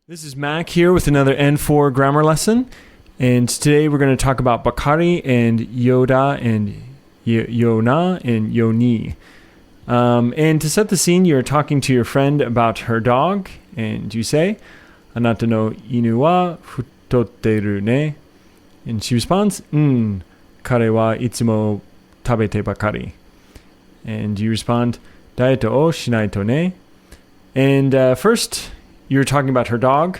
This is Mac here with another N4 grammar lesson, and today we're going to talk about bakari and youda and yona and yoni. And to set the scene, you're talking to your friend about her dog, and you say, "Anata no inu wa futotteru ne," and she responds, "Kare wa itsumo tabete bakari." And you respond, "Diet o shinai to ne." And first, you're talking about her dog.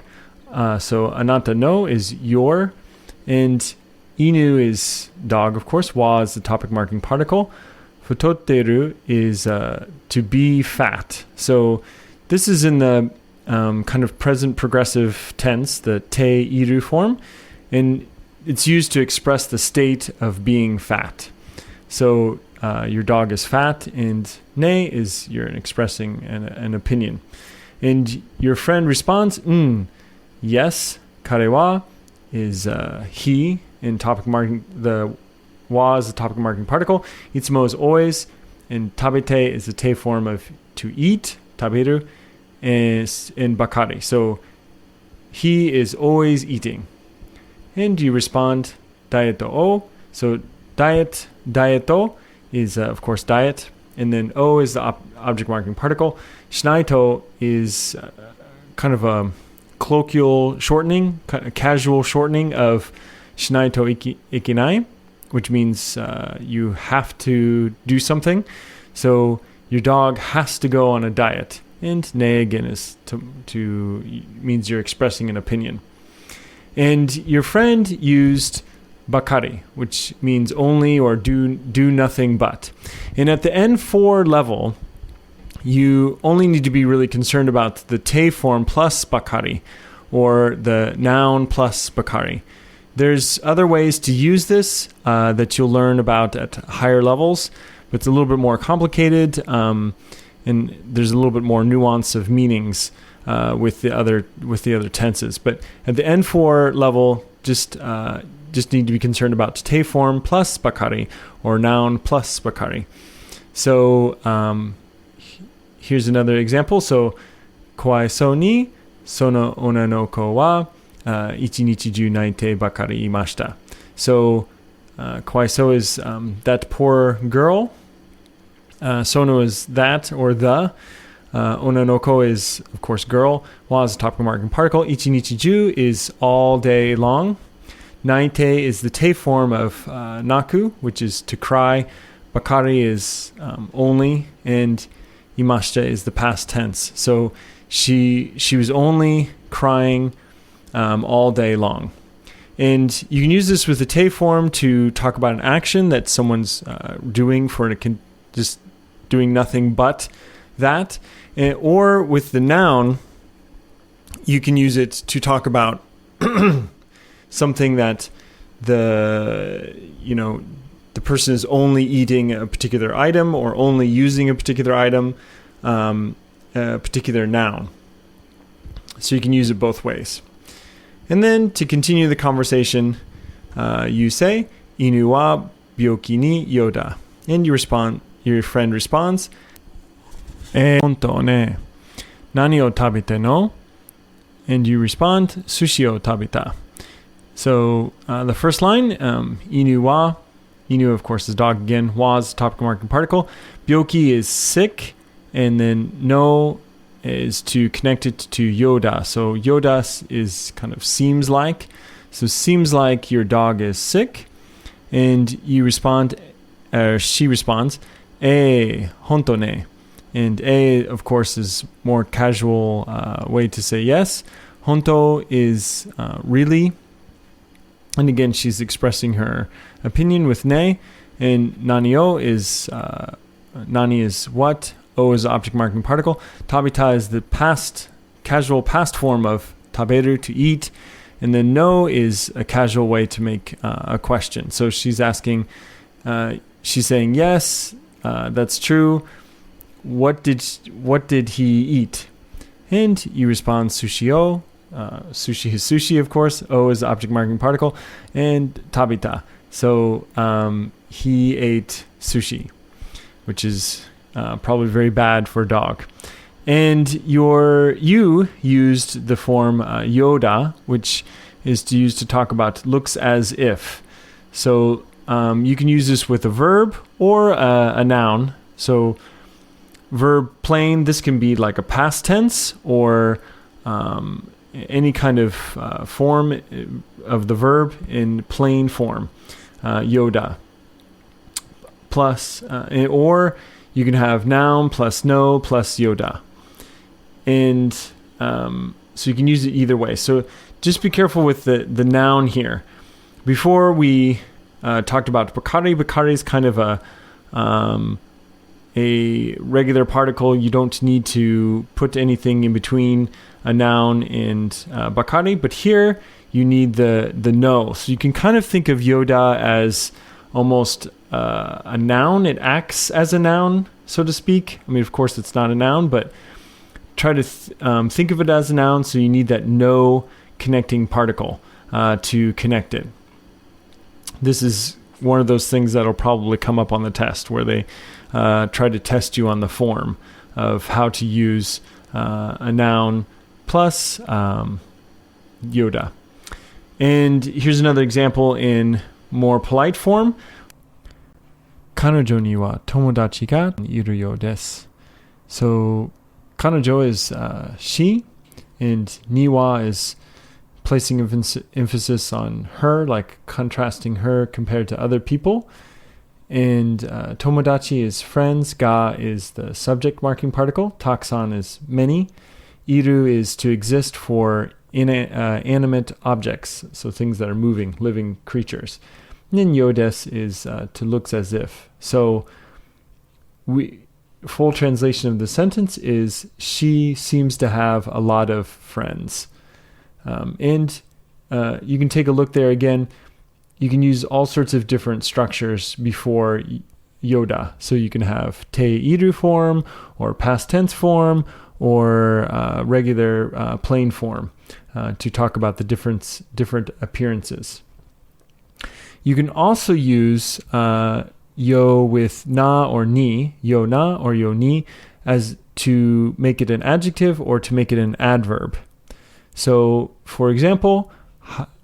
So anata no is your, and inu is dog, of course. Wa is the topic marking particle. Futotteru is to be fat. So this is in the kind of present progressive tense, the te iru form, and it's used to express the state of being fat. So your dog is fat, and ne is you're expressing an opinion. And your friend responds, yes. Kare wa is he, in topic marking. The wa is the topic marking particle. Itsumo is always, and tabete is the te form of to eat, taberu, is in bakari. So he is always eating. And you respond, dieto o. So dieto is, of course, diet. And then o is the object marking particle. Shinaito is kind of a colloquial shortening, a casual shortening of shinaito ikinai, which means you have to do something. So your dog has to go on a diet. And ne again is to means you're expressing an opinion. And your friend used bakari, which means only or do nothing but. And at the N4 level, you only need to be really concerned about the te form plus bakari, or the noun plus bakari. There's other ways to use this that you'll learn about at higher levels, but it's a little bit more complicated, and there's a little bit more nuance of meanings with the other tenses. But at the N4 level, just need to be concerned about te form plus bakari, or noun plus bakari. So here's another example. So kawai so ni sono ona no ko wa ichinichi ju naite bakari imashita. So kawai so is that poor girl. Sono is that or the. Ona no ko is, of course, girl. Wa is the topic marking particle. Ichinichi ju is all day long. Naite is the te form of naku, which is to cry. Bakari is only, and imashita is the past tense. So she was only crying all day long. And you can use this with the te form to talk about an action that someone's doing just doing nothing but that. Or with the noun, you can use it to talk about something that the person is only eating a particular item, or only using a particular item, a particular noun. So you can use it both ways. And then to continue the conversation, you say, "Inu wa byoki ni youda," and your friend responds, "Honto ne, nani o tabite no?" And you respond, "Sushi o tabita." So the first line, inu wa, inu of course is dog again, wa is the topic marking particle, byoki is sick, and then no is to connect it to youda. So youda is kind of seems like. So seems like your dog is sick, and you respond, she responds, honto ne. And of course, is more casual way to say yes. Honto is really. And again, she's expressing her opinion with ne. And nani-o is, nani is what. O is the object marking particle. Tabita is the casual past form of taberu, to eat. And then no is a casual way to make a question. So she's asking, she's saying, yes, that's true. What did he eat? And you respond, sushi-o. Sushi is sushi, of course. O is the object marking particle. And tabita. So he ate sushi, which is probably very bad for a dog. And you used the form youda, which is used to talk about looks as if. So you can use this with a verb or a noun. So verb plain, this can be like a past tense or any kind of form of the verb in plain form, youda. Plus, or you can have noun plus no plus youda. And so you can use it either way. So just be careful with the noun here. Before we talked about bakari. Bakari is kind of a regular particle. You don't need to put anything in between a noun and bakari. But here you need the no. So you can kind of think of youda as almost a noun. It acts as a noun, so to speak. I mean, of course, it's not a noun, but try to think of it as a noun. So you need that no connecting particle to connect it. This is one of those things that'll probably come up on the test where they try to test you on the form of how to use a noun plus youda. And here's another example in more polite form. 彼女には友達がいるようです. So 彼女 is she, and には is placing emphasis on her, like contrasting her compared to other people. And tomodachi is friends. Ga is the subject marking particle. Taksan is many. Iru is to exist for animate objects, so things that are moving, living creatures. And then yodes is to looks as if. So full translation of the sentence is she seems to have a lot of friends. And you can take a look there again. You can use all sorts of different structures before youda. So you can have te iru form or past tense form or regular plain form to talk about the different appearances. You can also use yo with na or ni, yo na or yo ni, as to make it an adjective or to make it an adverb. So, for example,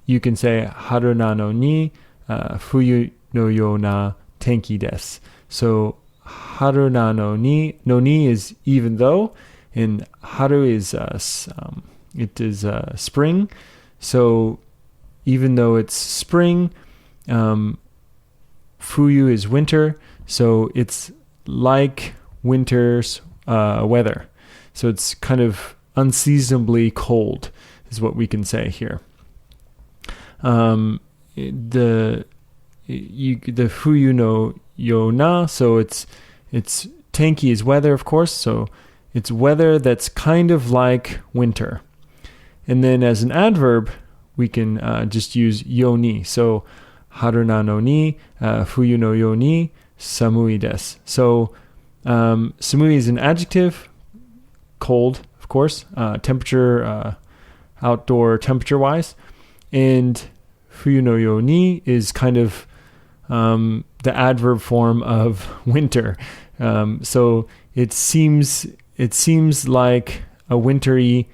you can say haru na no ni fuyu no yo na tenki desu. So, haru na no ni is even though, and haru is spring. So, even though it's spring, fuyu is winter. So it's like winter's weather. So it's kind of unseasonably cold, is what we can say here. The fuyu no yo na, so it's tenki is weather, of course. So it's weather that's kind of like winter. And then as an adverb, we can just use yo ni. So haru na no ni, fuyu no yo ni, samui desu. So samui is an adjective, cold, of course, temperature, outdoor temperature-wise. And fuyu no yo ni is kind of the adverb form of winter. So it seems like a wintry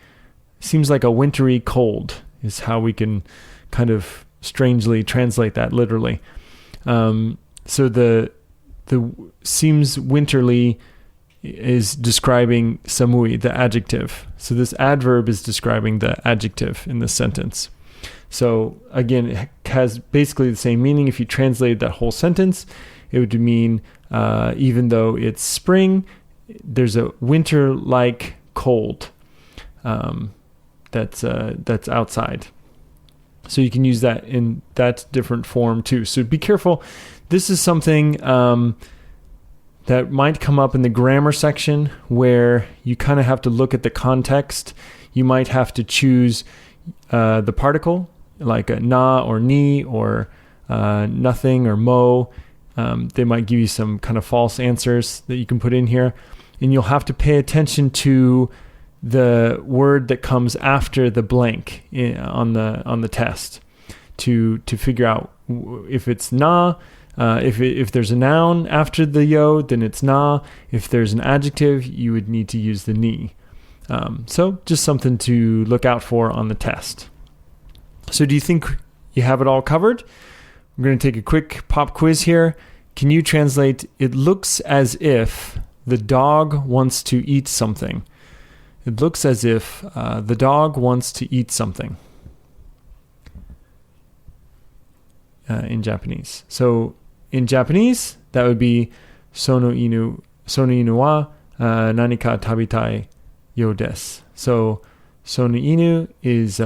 cold is how we can kind of strangely translate that literally. So the seems winterly is describing samui, the adjective. So this adverb is describing the adjective in this sentence. So again, it has basically the same meaning. If you translated that whole sentence, it would mean even though it's spring, there's a winter-like cold that's outside. So you can use that in that different form too. So be careful. This is something that might come up in the grammar section where you kind of have to look at the context. You might have to choose the particle, like a na or ni or nothing or mo. They might give you some kind of false answers that you can put in here. And you'll have to pay attention to the word that comes after the blank on the test to figure out if it's na. If there's a noun after the yo, then it's na. If there's an adjective, you would need to use the ni. So just something to look out for on the test. So do you think you have it all covered? We're going to take a quick pop quiz here. Can you translate, it looks as if the dog wants to eat something? It looks as if the dog wants to eat something in Japanese. So in Japanese, that would be sono inu wa nanika tabitai yo desu. So sono inu is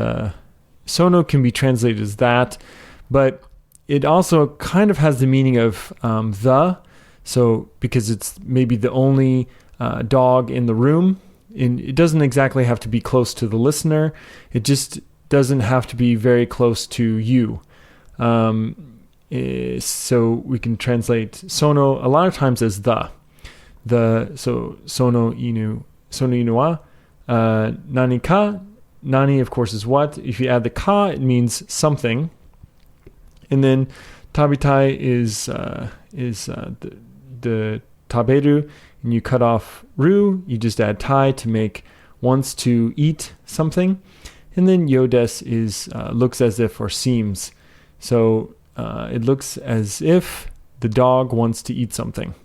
sono can be translated as that, but it also kind of has the meaning of the. So because it's maybe the only dog in the room, and it doesn't exactly have to be close to the listener. It just doesn't have to be very close to you. So we can translate sono a lot of times as the. So sono inu wa nani ka. Nani, of course, is what. If you add the ka, it means something. And then tabitai is the taberu, and you cut off ru, you just add tai to make wants to eat something. And then yodes is looks as if or seems. So it looks as if the dog wants to eat something.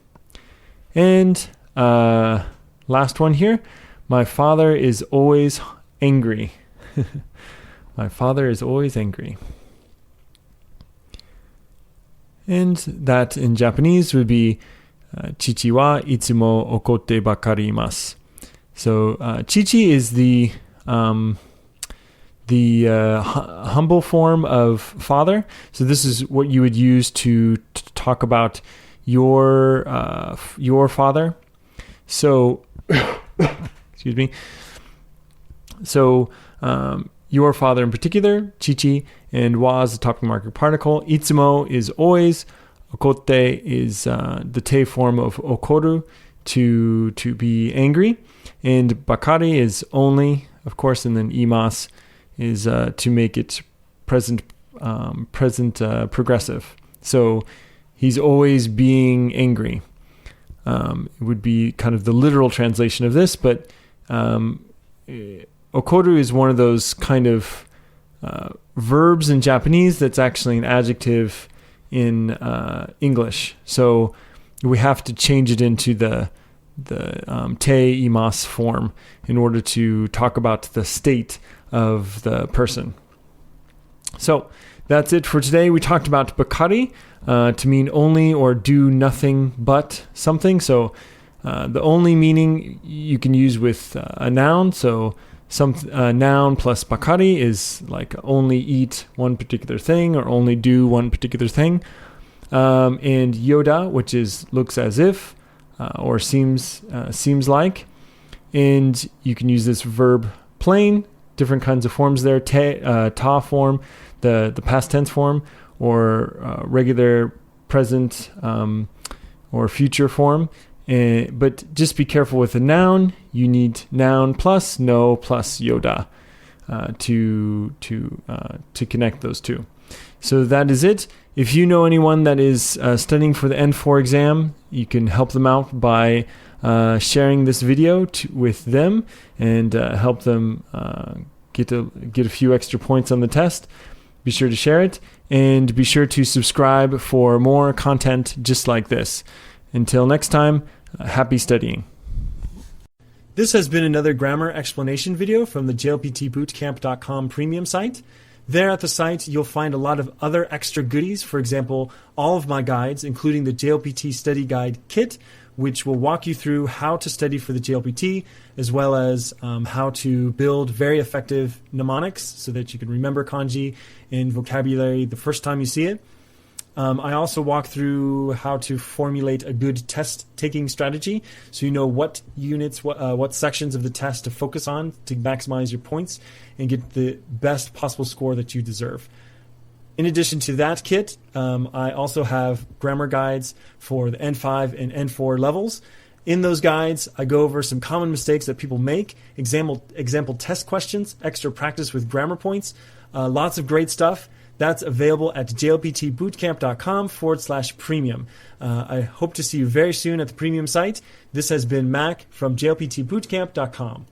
And last one here, my father is always angry. My father is always angry. And that in Japanese would be chichi wa itsumo okotte bakari imasu. So chichi is the humble form of father. So this is what you would use to talk about your father. So excuse me. So your father in particular, chichi, and wa is the topic marker particle. Itsumo is always. Okotte is the te form of okoru, to be angry. And bakari is only, of course, and then imas is to make it present progressive. So he's always being angry. It would be kind of the literal translation of this, but okoru is one of those kind of verbs in Japanese that's actually an adjective in English. So we have to change it into the te imas form in order to talk about the state of the person. So that's it for today. We talked about bakari to mean only or do nothing but something. So the only meaning you can use with a noun. So some noun plus bakari is like only eat one particular thing or only do one particular thing. And youda, which is looks as if or seems like. And you can use this verb plain, different kinds of forms there, ta form, the past tense form, or regular present or future form. But just be careful with the noun. You need noun plus no plus youda to connect those two. So that is it. If you know anyone that is studying for the N4 exam, you can help them out by sharing this video with them and help them get a few extra points on the test. Be sure to share it and be sure to subscribe for more content just like this. Until next time, happy studying. This has been another grammar explanation video from the jlptbootcamp.com premium site. There at the site, you'll find a lot of other extra goodies. For example, all of my guides, including the JLPT Study Guide Kit, which will walk you through how to study for the JLPT, as well as how to build very effective mnemonics so that you can remember kanji and vocabulary the first time you see it. I also walk through how to formulate a good test-taking strategy so you know what units, what sections of the test to focus on to maximize your points and get the best possible score that you deserve. In addition to that kit, I also have grammar guides for the N5 and N4 levels. In those guides, I go over some common mistakes that people make, example test questions, extra practice with grammar points, lots of great stuff. That's available at jlptbootcamp.com/premium. I hope to see you very soon at the premium site. This has been Mac from jlptbootcamp.com.